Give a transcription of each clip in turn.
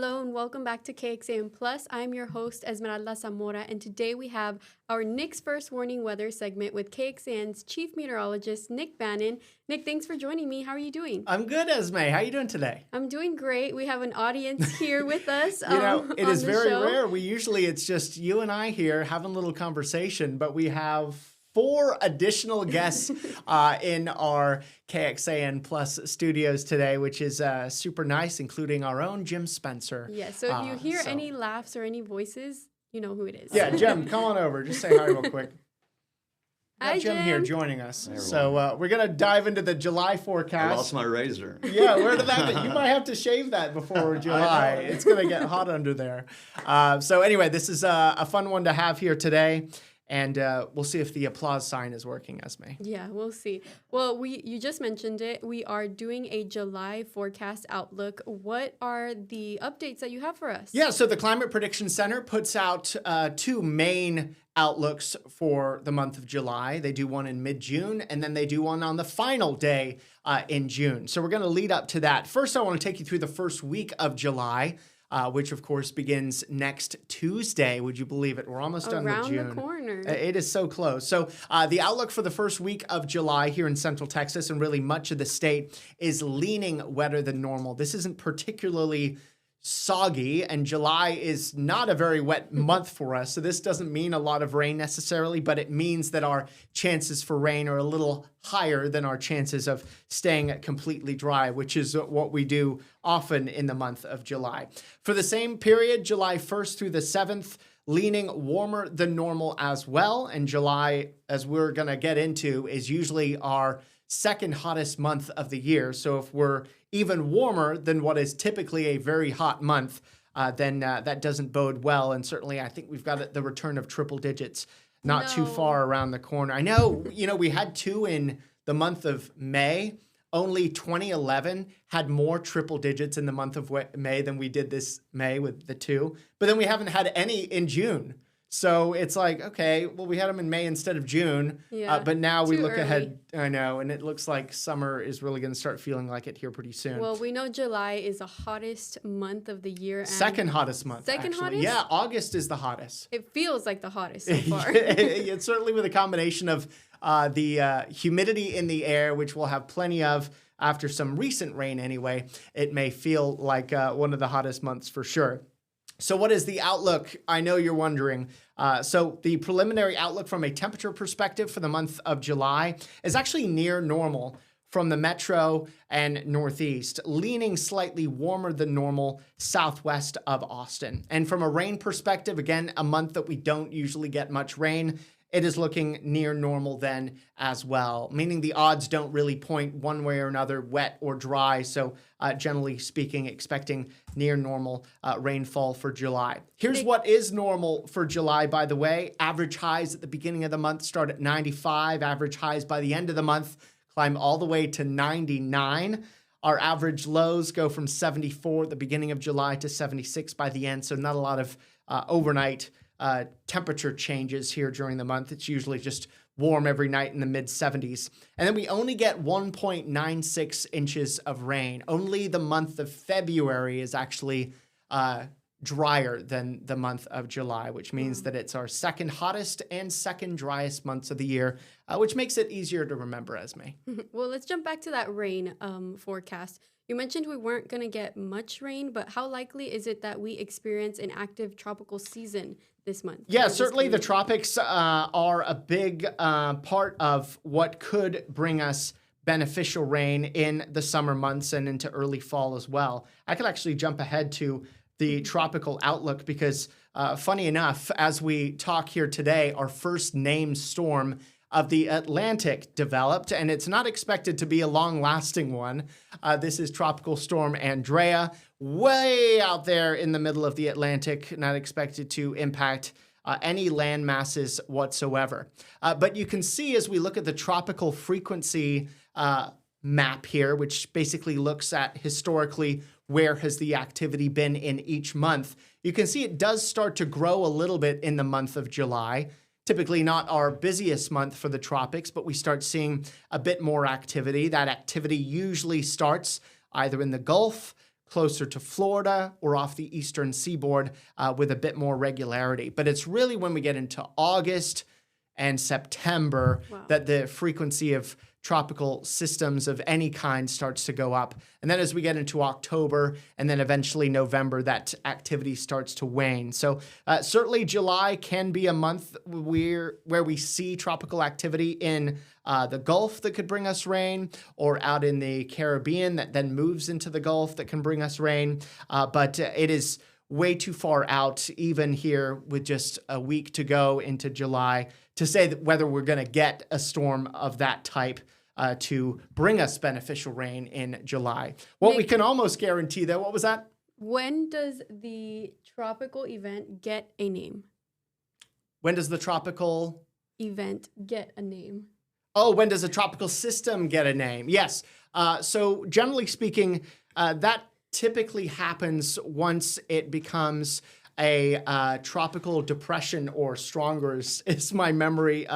Hello and welcome back to KXAN Plus. I'm your host, Esmeralda Zamora, and today we have our Nick's First Warning Weather segment with KXAN's Chief Meteorologist, Nick Bannin. Nick, thanks for joining me. How are you doing? I'm good, Esme. How are you doing today? I'm doing great. We have an audience here with us. It is very show. rare. It's just you and I here having a little conversation, but we have 4 additional guests in our KXAN Plus studios today, which is super nice, including our own Jim Spencer. Yeah, so if you hear any laughs or any voices, you know who it is. Yeah, Jim, come on over. Just say hi real quick. Hi, Jim here joining us. So we're going to dive into the July forecast. I lost my razor. Yeah, where did that go? You might have to shave that before July. It's going to get hot under there. So anyway, this is a fun one to have here today. And we'll see if the applause sign is working, Esme. Yeah, we'll see. Well, you just mentioned it. We are doing a July forecast outlook. What are the updates that you have for us? Yeah, so the Climate Prediction Center puts out 2 main outlooks for the month of July. They do one in mid-June, and then they do one on the final day in June. So we're going to lead up to that. First, I want to take you through the first week of July. Which, of course, begins next Tuesday. Would you believe it? We're almost done with June. Around the corner. It is so close. So the outlook for the first week of July here in Central Texas and really much of the state is leaning wetter than normal. This isn't particularly soggy, and July is not a very wet month for us. So this doesn't mean a lot of rain necessarily, but it means that our chances for rain are a little higher than our chances of staying completely dry, which is what we do often in the month of July. For the same period, July 1st through the 7th, leaning warmer than normal as well. And July, as we're going to get into, is usually our second hottest month of the year. So if we're even warmer than what is typically a very hot month, then that doesn't bode well. And certainly I think we've got the return of triple digits not too far around the corner. I know, we had 2 in the month of May. Only 2011 had more triple digits in the month of May than we did this May with the 2. But then we haven't had any in June. So it's like, okay, well, we had them in May instead of June, but now we look ahead, I know, and it looks like summer is really going to start feeling like it here pretty soon. Well, we know July is the hottest month of the year. And second hottest month, Second actually. hottest? Yeah, August is the hottest. It feels like the hottest so far. It's certainly with a combination of the humidity in the air, which we'll have plenty of after some recent rain anyway. It may feel like one of the hottest months for sure. So what is the outlook? I know you're wondering. So the preliminary outlook from a temperature perspective for the month of July is actually near normal from the metro and northeast, leaning slightly warmer than normal southwest of Austin. And from a rain perspective, again, a month that we don't usually get much rain, it is looking near normal then as well, meaning the odds don't really point one way or another, wet or dry. So generally speaking, expecting near normal rainfall for July. Here's what is normal for July, by the way. Average highs at the beginning of the month start at 95. Average highs by the end of the month climb all the way to 99. Our average lows go from 74 at the beginning of July to 76 by the end. So not a lot of overnight temperature changes here during the month. It's usually just warm every night in the mid 70s. And then we only get 1.96 inches of rain. Only the month of February is actually drier than the month of July, which means that it's our second hottest and second driest months of the year, which makes it easier to remember, Esme. Well, let's jump back to that rain forecast. You mentioned we weren't going to get much rain, but how likely is it that we experience an active tropical season this month? Yeah, certainly the tropics are a big part of what could bring us beneficial rain in the summer months and into early fall as well. I could actually jump ahead to the tropical outlook because funny enough, as we talk here today, our first named storm of the Atlantic developed, and it's not expected to be a long-lasting one. This is Tropical Storm Andrea, way out there in the middle of the Atlantic, not expected to impact any land masses whatsoever. But you can see as we look at the tropical frequency map here, which basically looks at historically where has the activity been in each month, you can see it does start to grow a little bit in the month of July. Typically not our busiest month for the tropics, but we start seeing a bit more activity. That activity usually starts either in the Gulf, closer to Florida or off the eastern seaboard with a bit more regularity. But it's really when we get into August and September that the frequency of tropical systems of any kind starts to go up. And then as we get into October and then eventually November, that activity starts to wane. So certainly July can be a month where we see tropical activity in the Gulf that could bring us rain, or out in the Caribbean that then moves into the Gulf that can bring us rain. But it is way too far out, even here with just a week to go into July, to say that whether we're going to get a storm of that type to bring us beneficial rain in July. What we can almost guarantee, though, what was that? When does the tropical event get a name? When does the tropical event get a name? Oh, when does a tropical system get a name? Yes. So generally speaking, that typically happens once it becomes a tropical depression or stronger, is my memory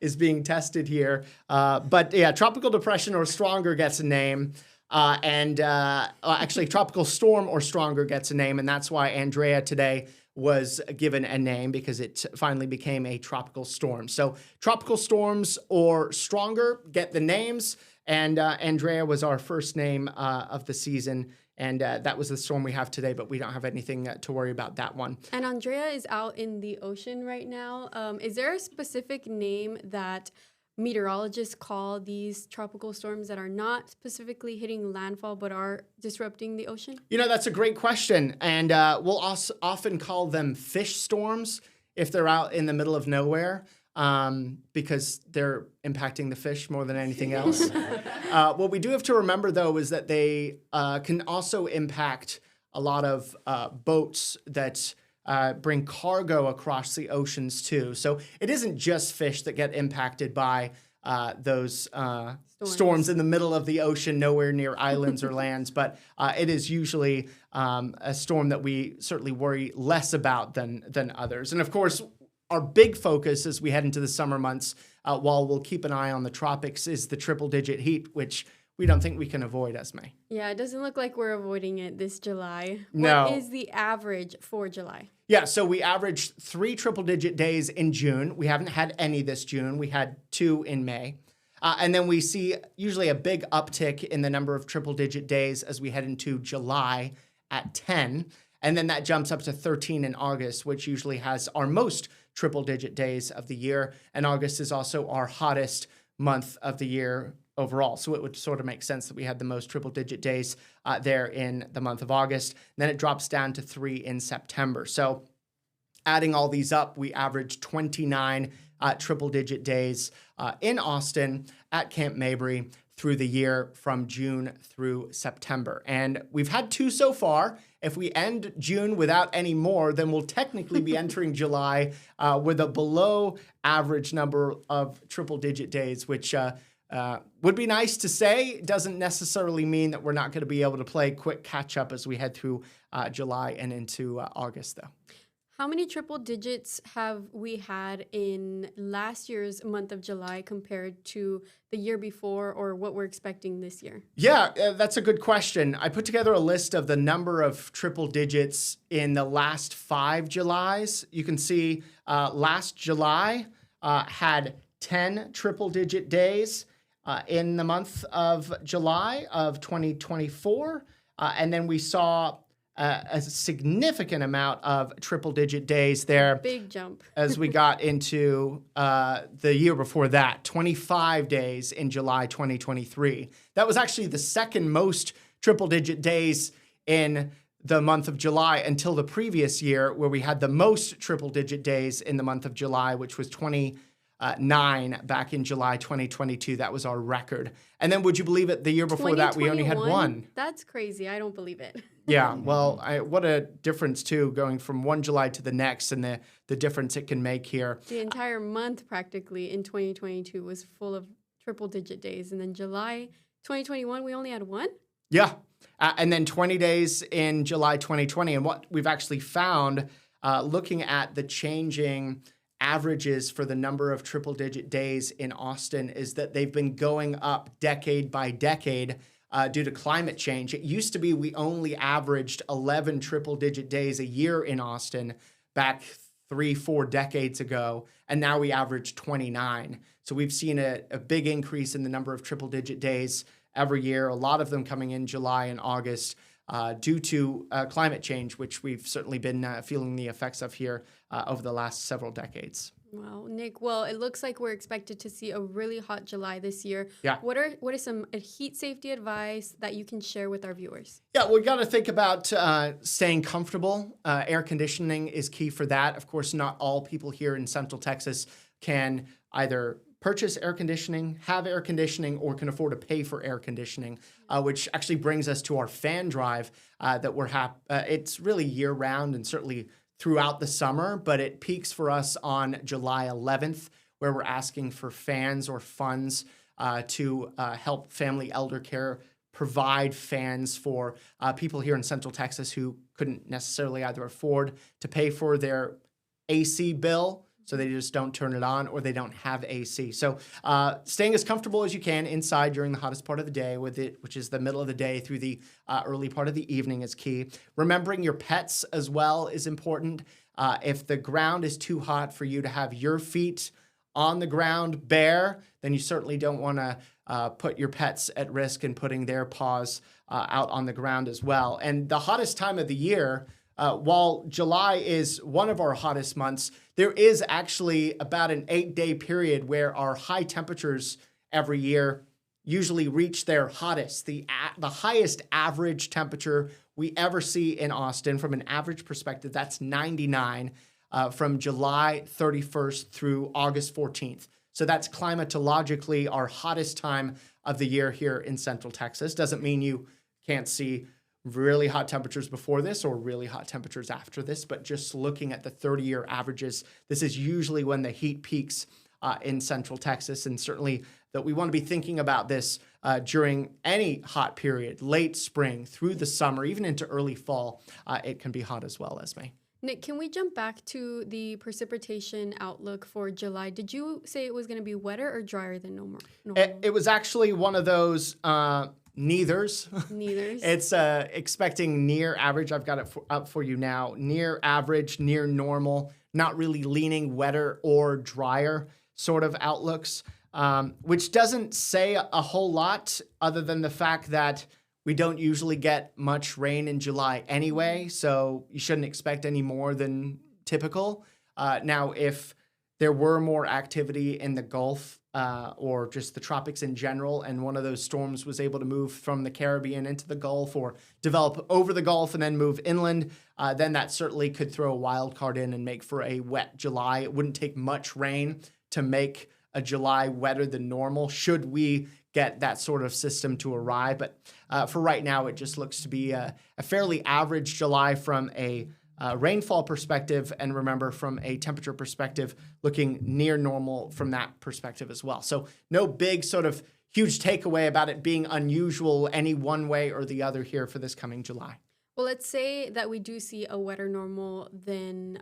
is being tested here. But yeah, tropical depression or stronger gets a name. Actually, tropical storm or stronger gets a name. And that's why Andrea today was given a name, because it finally became a tropical storm. So tropical storms or stronger get the names. And Andrea was our first name of the season. And that was the storm we have today, but we don't have anything to worry about that one. And Andrea is out in the ocean right now. Is there a specific name that meteorologists call these tropical storms that are not specifically hitting landfall but are disrupting the ocean? You know, that's a great question. And we'll also often call them fish storms if they're out in the middle of nowhere, because they're impacting the fish more than anything else. What we do have to remember, though, is that they can also impact a lot of boats that bring cargo across the oceans, too. So it isn't just fish that get impacted by those storms in the middle of the ocean, nowhere near islands or lands, but it is usually a storm that we certainly worry less about than others. And of course, our big focus as we head into the summer months, while we'll keep an eye on the tropics, is the triple-digit heat, which we don't think we can avoid, Esme. Yeah, it doesn't look like we're avoiding it this July. No. What is the average for July? Yeah, so we averaged 3 triple-digit days in June. We haven't had any this June. We had 2 in May. And then we see usually a big uptick in the number of triple-digit days as we head into July at 10. And then that jumps up to 13 in August, which usually has our most triple-digit days of the year. And August is also our hottest month of the year overall. So it would sort of make sense that we had the most triple-digit days there in the month of August. And then it drops down to 3 in September. So adding all these up, we averaged 29 triple-digit days in Austin at Camp Mabry through the year from June through September. And we've had 2 so far. If we end June without any more, then we'll technically be entering July with a below average number of triple-digit days, which would be nice to say. Doesn't necessarily mean that we're not going to be able to play quick catch-up as we head through July and into August, though. How many triple digits have we had in last year's month of July compared to the year before, or what we're expecting this year? Yeah, that's a good question. I put together a list of the number of triple digits in the last 5 Julys. You can see last July had 10 triple digit days in the month of July of 2024. And then we saw a significant amount of triple-digit days there. Big jump. As we got into the year before that, 25 days in July 2023. That was actually the second most triple-digit days in the month of July until the previous year, where we had the most triple-digit days in the month of July, which was 29 back in July 2022. That was our record. And then would you believe it, the year before that, we only had 1. That's crazy. I don't believe it. Yeah, well, what a difference, too, going from one July to the next, and the difference it can make here. The entire month, practically, in 2022 was full of triple-digit days. And then July 2021, we only had 1? Yeah, and then 20 days in July 2020. And what we've actually found, looking at the changing averages for the number of triple-digit days in Austin, is that they've been going up decade by decade due to climate change. It used to be we only averaged 11 triple-digit days a year in Austin back 3-4 decades ago, and now we average 29. So we've seen a big increase in the number of triple-digit days every year, a lot of them coming in July and August due to climate change, which we've certainly been feeling the effects of here over the last several decades. Wow, Nick. Well, it looks like we're expected to see a really hot July this year. Yeah. What are some heat safety advice that you can share with our viewers? Yeah, we got to think about staying comfortable. Air conditioning is key for that. Of course, not all people here in Central Texas can either purchase air conditioning, have air conditioning, or can afford to pay for air conditioning, which actually brings us to our fan drive that it's really year-round and certainly throughout the summer, but it peaks for us on July 11th, where we're asking for fans or funds to help Family Elder Care provide fans for people here in Central Texas who couldn't necessarily either afford to pay for their AC bill, so they just don't turn it on, or they don't have AC. So staying as comfortable as you can inside during the hottest part of the day, which is the middle of the day through the early part of the evening, is key. Remembering your pets as well is important. If the ground is too hot for you to have your feet on the ground bare, then you certainly don't want to put your pets at risk in putting their paws out on the ground as well. And the hottest time of the year, while July is one of our hottest months, there is actually about an 8-day period where our high temperatures every year usually reach their hottest. The highest average temperature we ever see in Austin from an average perspective, that's 99 from July 31st through August 14th. So that's climatologically our hottest time of the year here in Central Texas. Doesn't mean you can't see really hot temperatures before this or really hot temperatures after this, but just looking at the 30-year averages, this is usually when the heat peaks in Central Texas, and certainly that we want to be thinking about this during any hot period, late spring through the summer, even into early fall. It can be hot as well, Esme. Nick, can we jump back to the precipitation outlook for July? Did you say it was going to be wetter or drier than normal? It was actually one of those neithers. Neithers. It's expecting near average. I've got it up for you now. Near average, near normal, not really leaning wetter or drier sort of outlooks, which doesn't say a whole lot other than the fact that we don't usually get much rain in July anyway, so you shouldn't expect any more than typical. Now, if there were more activity in the Gulf or just the tropics in general, and one of those storms was able to move from the Caribbean into the Gulf or develop over the Gulf and then move inland, then that certainly could throw a wild card in and make for a wet July. It wouldn't take much rain to make a July wetter than normal, should we get that sort of system to arrive. But for right now, it just looks to be a fairly average July from a rainfall perspective, and remember, from a temperature perspective, looking near normal from that perspective as well. So no big sort of huge takeaway about it being unusual any one way or the other here for this coming July. Well, let's say that we do see a wetter normal July.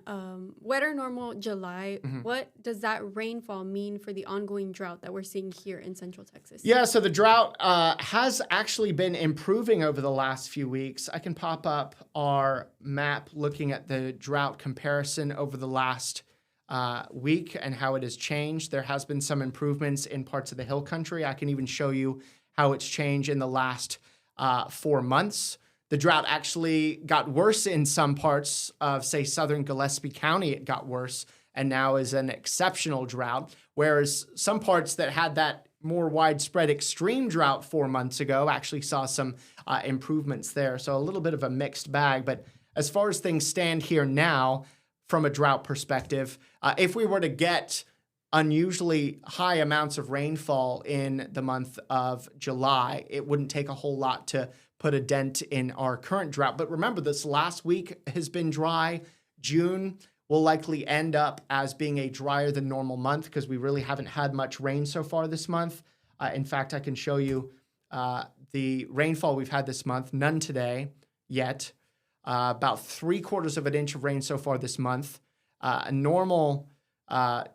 Mm-hmm. What does that rainfall mean for the ongoing drought that we're seeing here in Central Texas? Yeah, so the drought has actually been improving over the last few weeks. I can pop up our map looking at the drought comparison over the last week and how it has changed. There has been some improvements in parts of the hill country. I can even show you how it's changed in the last 4 months. The drought actually got worse in some parts of, say, southern Gillespie County. It got worse and now is an exceptional drought, whereas some parts that had that more widespread extreme drought 4 months ago actually saw some improvements there. So a little bit of a mixed bag. But as far as things stand here now, from a drought perspective, if we were to get unusually high amounts of rainfall in the month of July, it wouldn't take a whole lot to put a dent in our current drought. But remember, this last week has been dry. June will likely end up as being a drier than normal month because we really haven't had much rain so far this month. In fact, I can show you the rainfall we've had this month. None today yet. About 3/4 of an inch of rain so far this month. A normal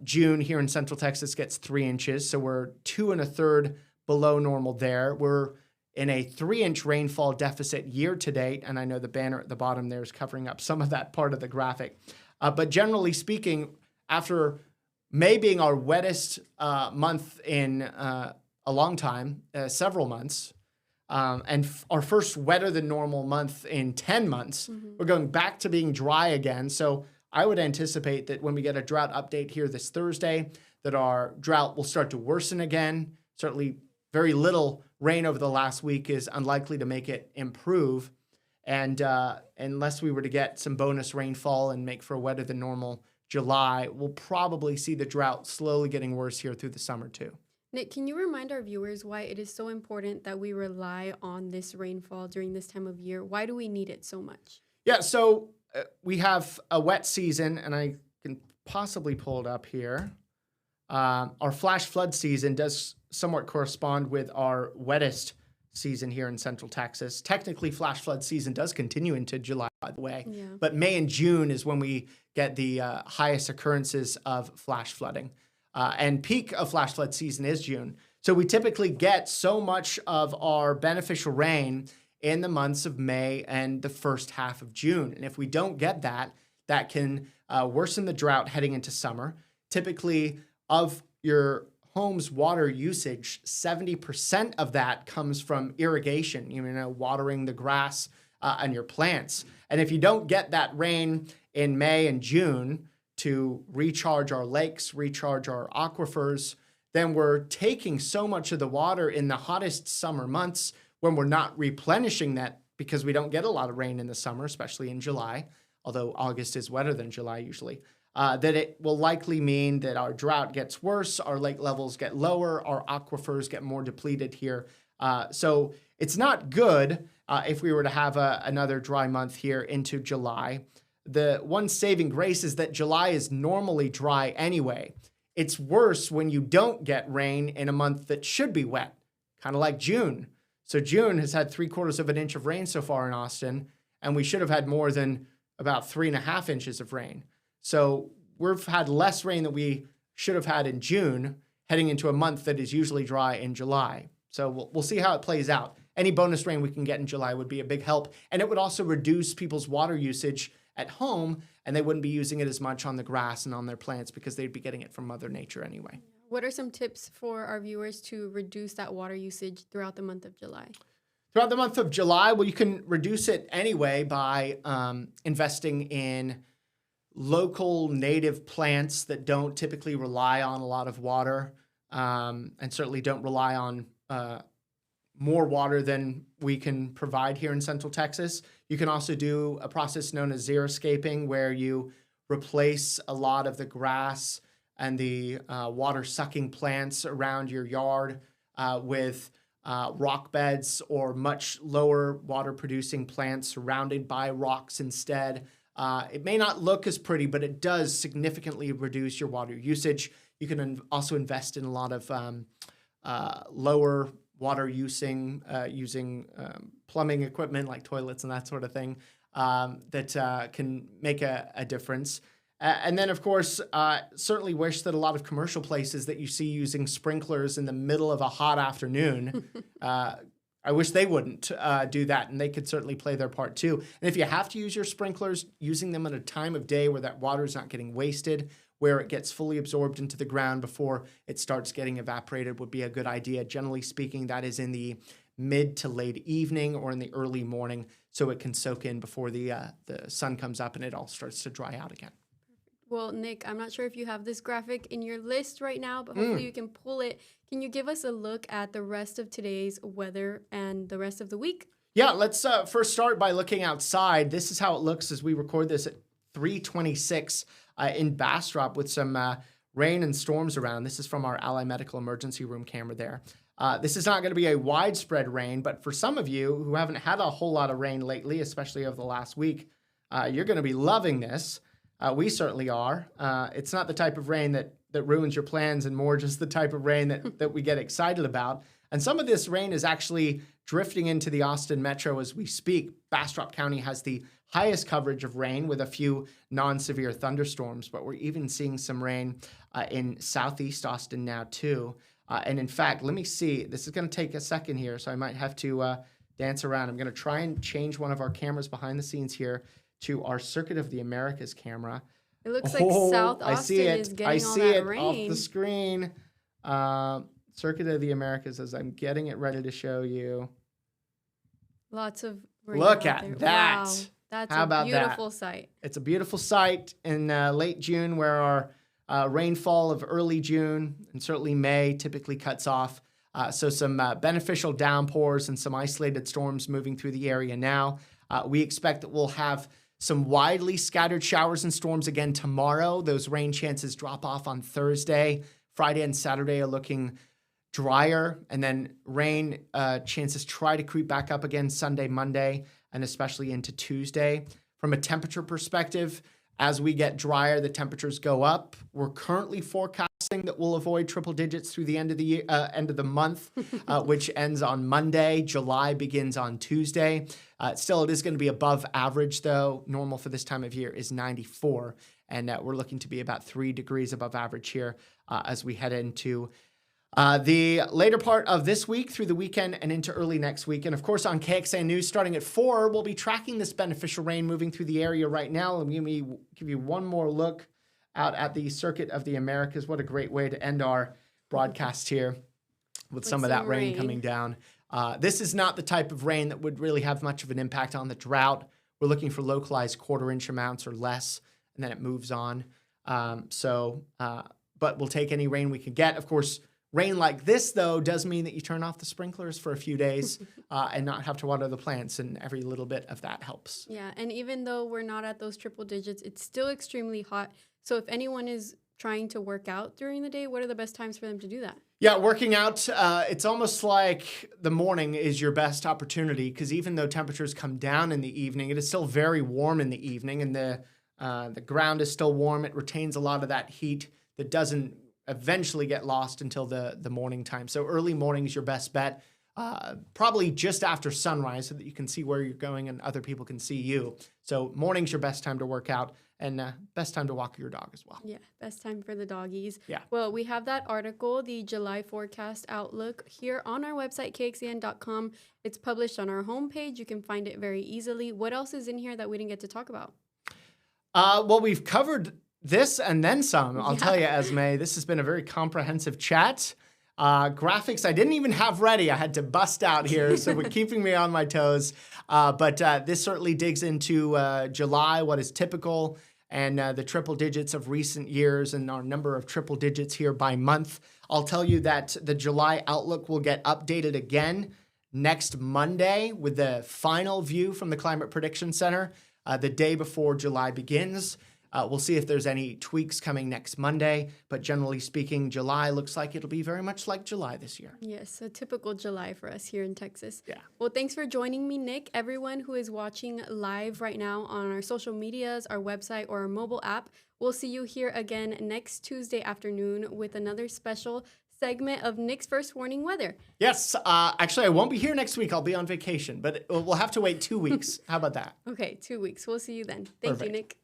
June here in Central Texas gets 3 inches, so we're 2 1/3 below normal there. We're in a 3-inch rainfall deficit year to date. And I know the banner at the bottom there is covering up some of that part of the graphic. But generally speaking, after May being our wettest month in a long time, several months, and our first wetter than normal month in 10 months, we're going back to being dry again. So I would anticipate that when we get a drought update here this Thursday, that our drought will start to worsen again. Certainly very little rain over the last week is unlikely to make it improve. And unless we were to get some bonus rainfall and make for a wetter than normal July, we'll probably see the drought slowly getting worse here through the summer too. Nick, can you remind our viewers why it is so important that we rely on this rainfall during this time of year? Why do we need it so much? Yeah, so we have a wet season, and I can possibly pull it up here. Our flash flood season does somewhat correspond with our wettest season here in Central Texas. Technically, flash flood season does continue into July, by the way. Yeah. But May and June is when we get the highest occurrences of flash flooding. And peak of flash flood season is June. So we typically get so much of our beneficial rain in the months of May and the first half of June. And if we don't get that, that can worsen the drought heading into summer. Typically, of your home's water usage, 70% of that comes from irrigation, watering the grass and your plants. And if you don't get that rain in May and June to recharge our lakes, recharge our aquifers, then we're taking so much of the water in the hottest summer months when we're not replenishing that because we don't get a lot of rain in the summer, especially in July, although August is wetter than July usually, that it will likely mean that our drought gets worse, our lake levels get lower, our aquifers get more depleted here. So it's not good if we were to have another dry month here into July. The one saving grace is that July is normally dry anyway. It's worse when you don't get rain in a month that should be wet, kind of like June. So June has had 3/4 of an inch of rain so far in Austin, and we should have had more than about 3.5 inches of rain. So we've had less rain than we should have had in June, heading into a month that is usually dry in July. So we'll see how it plays out. Any bonus rain we can get in July would be a big help, and it would also reduce people's water usage at home, and they wouldn't be using it as much on the grass and on their plants because they'd be getting it from Mother Nature anyway. What are some tips for our viewers to reduce that water usage throughout the month of July? Throughout the month of July, well, you can reduce it anyway by investing in local native plants that don't typically rely on a lot of water and certainly don't rely on more water than we can provide here in Central Texas. You can also do a process known as xeriscaping, where you replace a lot of the grass and the water-sucking plants around your yard with rock beds or much lower water-producing plants surrounded by rocks instead. It may not look as pretty, but it does significantly reduce your water usage. You can also invest in a lot of lower water using plumbing equipment like toilets and that sort of thing that can make a difference. And then, of course, certainly wish that a lot of commercial places that you see using sprinklers in the middle of a hot afternoon, I wish they wouldn't do that, and they could certainly play their part too. And if you have to use your sprinklers, using them at a time of day where that water is not getting wasted, where it gets fully absorbed into the ground before it starts getting evaporated would be a good idea. Generally speaking, that is in the mid to late evening or in the early morning, so it can soak in before the sun comes up and it all starts to dry out again. Well, Nick, I'm not sure if you have this graphic in your list right now, but hopefully you can pull it. Can you give us a look at the rest of today's weather and the rest of the week? Yeah, let's first start by looking outside. This is how it looks as we record this at 3:26 in Bastrop with some rain and storms around. This is from our Ally Medical Emergency Room camera there. This is not going to be a widespread rain, but for some of you who haven't had a whole lot of rain lately, especially over the last week, you're going to be loving this. We certainly are. It's not the type of rain that ruins your plans, and more just the type of rain that we get excited about. And some of this rain is actually drifting into the Austin metro as we speak. Bastrop County has the highest coverage of rain with a few non-severe thunderstorms, but we're even seeing some rain in southeast Austin now too. And in fact, let me see. This is going to take a second here, so I might have to dance around. I'm going to try and change one of our cameras behind the scenes here to our Circuit of the Americas camera. It looks like South Austin is getting all that rain. I see it off the screen. Circuit of the Americas, as I'm getting it ready to show you. Lots of rain. Look at there. that. Wow. That's How about a beautiful sight. It's a beautiful sight in late June, where our rainfall of early June and certainly May typically cuts off. So some beneficial downpours and some isolated storms moving through the area now. We expect that we'll have some widely scattered showers and storms again tomorrow. Those rain chances drop off on Thursday. Friday and Saturday are looking drier, and then rain chances try to creep back up again Sunday, Monday, and especially into Tuesday. From a temperature perspective, as we get drier, the temperatures go up. We're currently forecasting that we'll avoid triple digits through the end of the year, end of the month, which ends on Monday. July begins on Tuesday. Still, it is going to be above average, though. Normal for this time of year is 94, and we're looking to be about 3 degrees above average here as we head into the later part of this week through the weekend and into early next week. And of course, on KXAN News starting at 4, we'll be tracking this beneficial rain moving through the area right now. Let me give you one more look out at the Circuit of the Americas. What a great way to end our broadcast here with some of that rain coming down. This is not the type of rain that would really have much of an impact on the drought. We're looking for localized quarter-inch amounts or less, and then it moves on. But we'll take any rain we can get. Of course, rain like this, though, does mean that you turn off the sprinklers for a few days and not have to water the plants, and every little bit of that helps. Yeah, and even though we're not at those triple digits, it's still extremely hot. So if anyone is trying to work out during the day, what are the best times for them to do that? Yeah, working out, it's almost like the morning is your best opportunity, because even though temperatures come down in the evening, it is still very warm in the evening, and the ground is still warm. It retains a lot of that heat that doesn't eventually get lost until the morning time. So early morning is your best bet, probably just after sunrise, so that you can see where you're going and other people can see you. So morning's your best time to work out, and best time to walk your dog as well. Yeah, best time for the doggies. Yeah. Well, we have that article, the July forecast outlook, here on our website, KXAN.com. It's published on our homepage. You can find it very easily. What else is in here that we didn't get to talk about? Well, we've covered this and then some. I'll tell you, Esme, this has been a very comprehensive chat. Graphics I didn't even have ready. I had to bust out here, so we're keeping me on my toes. But this certainly digs into July, what is typical, and the triple digits of recent years and our number of triple digits here by month. I'll tell you that the July outlook will get updated again next Monday with the final view from the Climate Prediction Center the day before July begins. We'll see if there's any tweaks coming next Monday, but generally speaking, July looks like it'll be very much like July this year. Yes, a typical July for us here in Texas. Yeah. Well, thanks for joining me, Nick. Everyone who is watching live right now on our social medias, our website, or our mobile app, we'll see you here again next Tuesday afternoon with another special segment of Nick's First Warning Weather. Yes, actually, I won't be here next week. I'll be on vacation, but we'll have to wait 2 weeks. How about that? Okay, 2 weeks. We'll see you then. Thank you, Nick.